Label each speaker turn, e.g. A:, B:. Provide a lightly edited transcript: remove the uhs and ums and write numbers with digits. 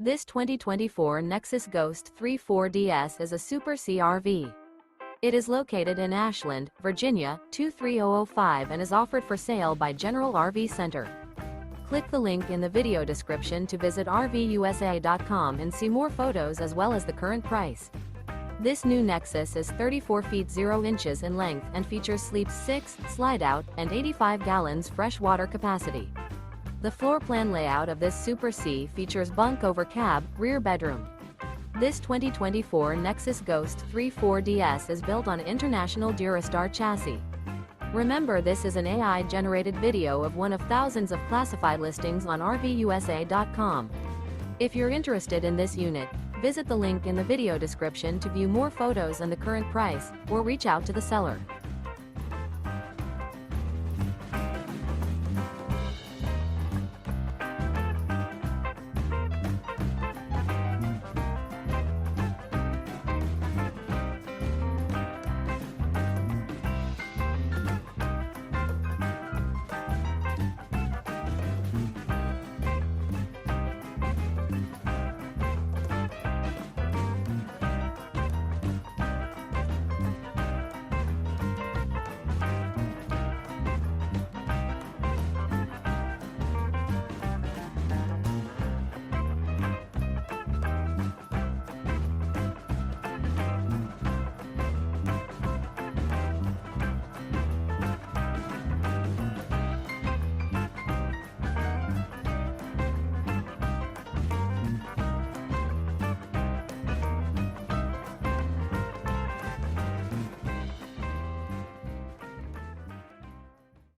A: This 2024 Nexus Ghost 34DS is a Super CRV. It is located in Ashland, Virginia, 23005 and is offered for sale by General RV Center. Click the link in the video description to visit RVUSA.com and see more photos as well as the current price. This new Nexus is 34 feet 0 inches in length and features Sleep 6, Slideout, and 85 gallons fresh water capacity. The floor plan layout of this Super C features Bunk Over Cab, rear bedroom. This 2024 Nexus Ghost 34DS is built on International DuraStar chassis. Remember, this is an AI-generated video of one of thousands of classified listings on RVUSA.com. If you're interested in this unit, visit the link in the video description to view more photos and the current price, or reach out to the seller.